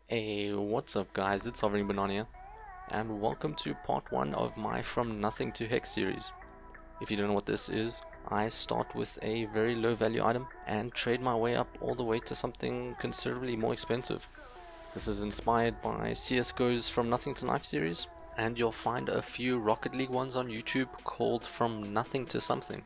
Hey, what's up guys, it's Sovereign Banana here, and welcome to part 1 of my From Nothing To Hexed series. If you don't know what this is, I start with a very low value item and trade my way up all the way to something considerably more expensive. This is inspired by CSGO's From Nothing To Knife series, and you'll find a few Rocket League ones on YouTube called From Nothing To Something.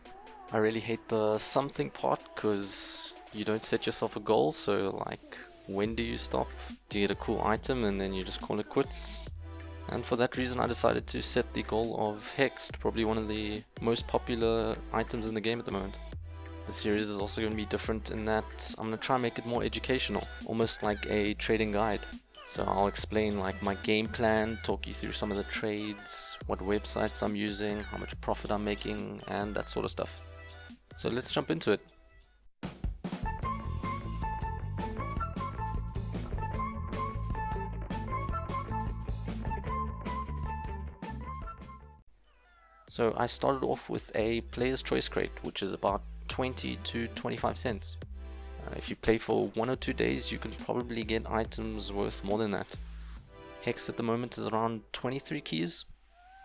I really hate the something part because you don't set yourself a goal, so like, when do you stop? Do you get a cool item and then you just call it quits? And for that reason I decided to set the goal of Hexed, probably one of the most popular items in the game at the moment. The series is also going to be different in that I'm going to try and make it more educational, almost like a trading guide. So I'll explain like my game plan, talk you through some of the trades, what websites I'm using, how much profit I'm making, and that sort of stuff. So let's jump into it. So I started off with a player's choice crate, which is about 20 to 25 cents. If you play for 1 or 2 days, you can probably get items worth more than that. Hex at the moment is around 23 keys.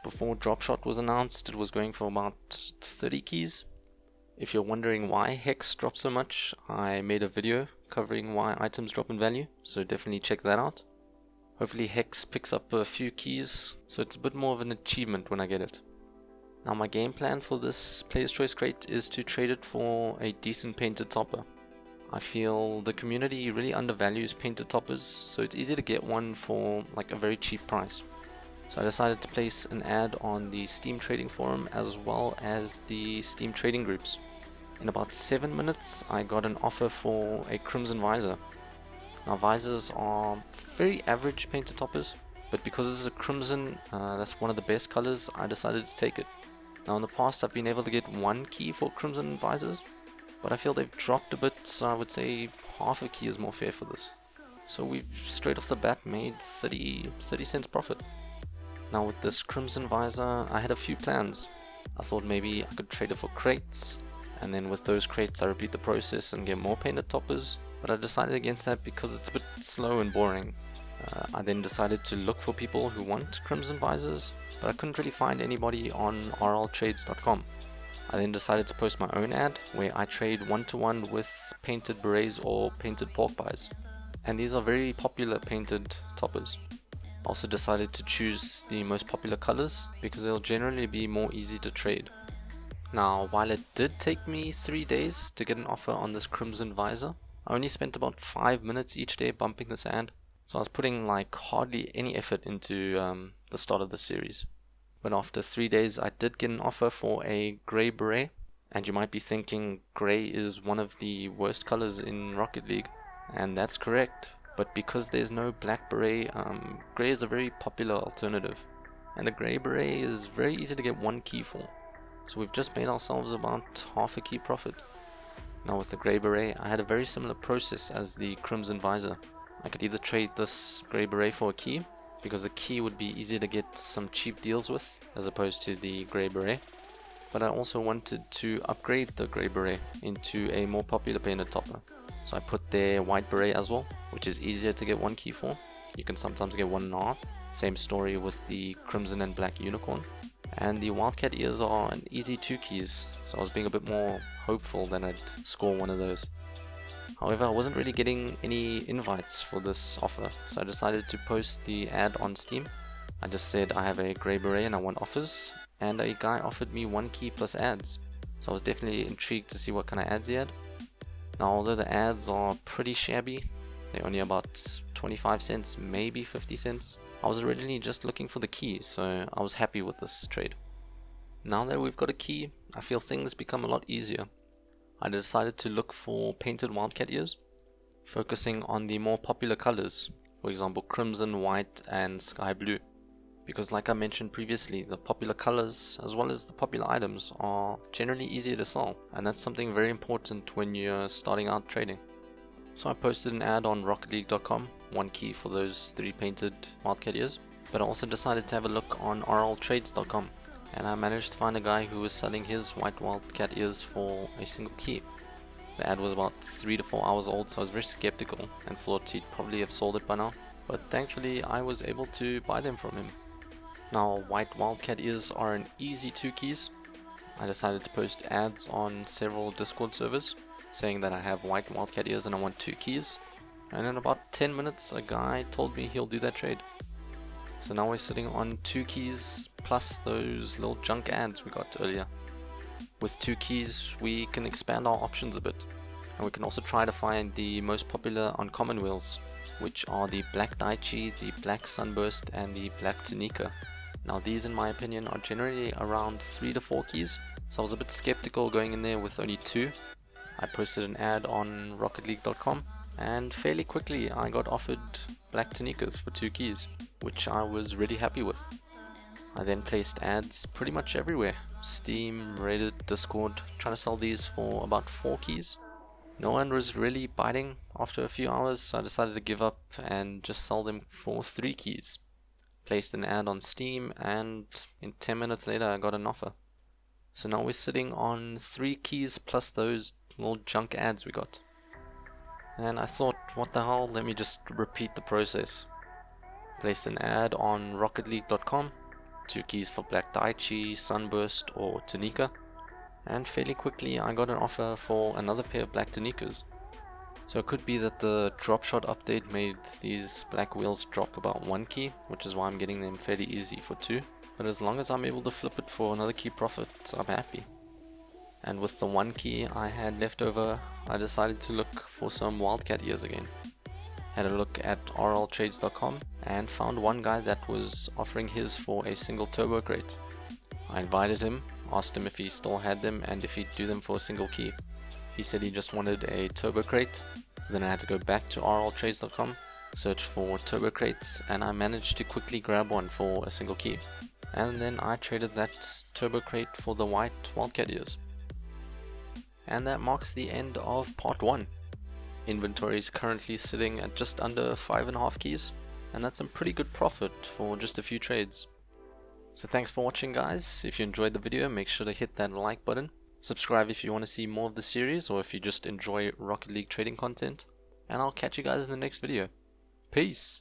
Before Dropshot was announced, it was going for about 30 keys. If you're wondering why Hex dropped so much, I made a video covering why items drop in value, so definitely check that out. Hopefully Hex picks up a few keys, so it's a bit more of an achievement when I get it. Now my game plan for this player's choice crate is to trade it for a decent painted topper. I feel the community really undervalues painted toppers, so it's easy to get one for like a very cheap price. So I decided to place an ad on the Steam trading forum as well as the Steam trading groups. In about 7 minutes I got an offer for a crimson visor. Now visors are very average painted toppers, but because this is a crimson, that's one of the best colors, I decided to take it. Now in the past I've been able to get 1 key for crimson visors, but I feel they've dropped a bit, so I would say half a key is more fair for this. So we've straight off the bat made 30 cents profit. Now with this crimson visor I had a few plans. I thought maybe I could trade it for crates, and then with those crates I repeat the process and get more painted toppers, but I decided against that because it's a bit slow and boring. I then decided to look for people who want crimson visors, but I couldn't really find anybody on rltrades.com. I then decided to post my own ad where I trade 1-to-1 with painted berets or painted pork pies, and these are very popular painted toppers. I also decided to choose the most popular colors because they'll generally be more easy to trade. Now while it did take me 3 days to get an offer on this crimson visor, I only spent about 5 minutes each day bumping this ad. So I was putting like hardly any effort into the start of the series. But after 3 days I did get an offer for a grey beret, and you might be thinking grey is one of the worst colors in Rocket League, and that's correct, but because there's no black beret, grey is a very popular alternative, and the grey beret is very easy to get 1 key for, so we've just made ourselves about half a key profit. Now with the grey beret I had a very similar process as the crimson visor. I could either trade this grey beret for a key, because the key would be easier to get some cheap deals with as opposed to the grey beret, but I also wanted to upgrade the grey beret into a more popular painted topper. So I put their white beret as well, which is easier to get 1 key for. You can sometimes get 1.5. Same story with the crimson and black unicorn. And the wildcat ears are an easy 2 keys, so I was being a bit more hopeful that I'd score one of those. However, I wasn't really getting any invites for this offer, so I decided to post the ad on Steam. I just said I have a grey beret and I want offers, and a guy offered me 1 key plus ads. So I was definitely intrigued to see what kind of ads he had. Now although the ads are pretty shabby, they're only about 25 cents, maybe 50 cents, I was originally just looking for the key, so I was happy with this trade. Now that we've got a key, I feel things become a lot easier. I decided to look for painted wildcat ears, focusing on the more popular colors, for example crimson, white and sky blue, because like I mentioned previously, the popular colors as well as the popular items are generally easier to sell, and that's something very important when you're starting out trading. So I posted an ad on rocketleague.com, 1 key for those 3 painted wildcat ears, but I also decided to have a look on rltrades.com. And I managed to find a guy who was selling his white wildcat ears for a single key. The ad was about 3 to 4 hours old, so I was very skeptical and thought he'd probably have sold it by now. But thankfully I was able to buy them from him. Now, white wildcat ears are an easy 2 keys. I decided to post ads on several Discord servers saying that I have white wildcat ears and I want 2 keys. And in about 10 minutes a guy told me he'll do that trade. So now we're sitting on 2 keys plus those little junk ads we got earlier. With 2 keys we can expand our options a bit, and we can also try to find the most popular uncommon wheels, which are the black Daichi, the black Sunburst and the black Tanika. Now these in my opinion are generally around 3 to 4 keys, so I was a bit skeptical going in there with only 2. I posted an ad on rocketleague.com and fairly quickly I got offered black Tanikas for 2 keys, which I was really happy with. I then placed ads pretty much everywhere, Steam, Reddit, Discord, trying to sell these for about 4 keys. No one was really biting after a few hours, so I decided to give up and just sell them for 3 keys. Placed an ad on Steam and in 10 minutes later I got an offer. So now we're sitting on 3 keys plus those little junk ads we got. And I thought, what the hell, let me just repeat the process. Placed an ad on rocketleague.com, 2 keys for black Daichi, Sunburst or Tanika, and fairly quickly I got an offer for another pair of black Tanikas. So it could be that the dropshot update made these black wheels drop about 1 key, which is why I'm getting them fairly easy for 2, but as long as I'm able to flip it for another key profit, I'm happy. And with the 1 key I had left over, I decided to look for some wildcat ears again. Had a look at rltrades.com and found one guy that was offering his for a single turbo crate. I invited him, asked him if he still had them and if he'd do them for a single key. He said he just wanted a turbo crate, so then I had to go back to rltrades.com, search for turbo crates, and I managed to quickly grab one for a single key. And then I traded that turbo crate for the white wildcat ears. And that marks the end of part 1. Inventory is currently sitting at just under 5.5 keys, and that's some pretty good profit for just a few trades. So thanks for watching guys. If you enjoyed the video, make sure to hit that like button. Subscribe if you want to see more of the series or if you just enjoy Rocket League trading content. And I'll catch you guys in the next video. Peace!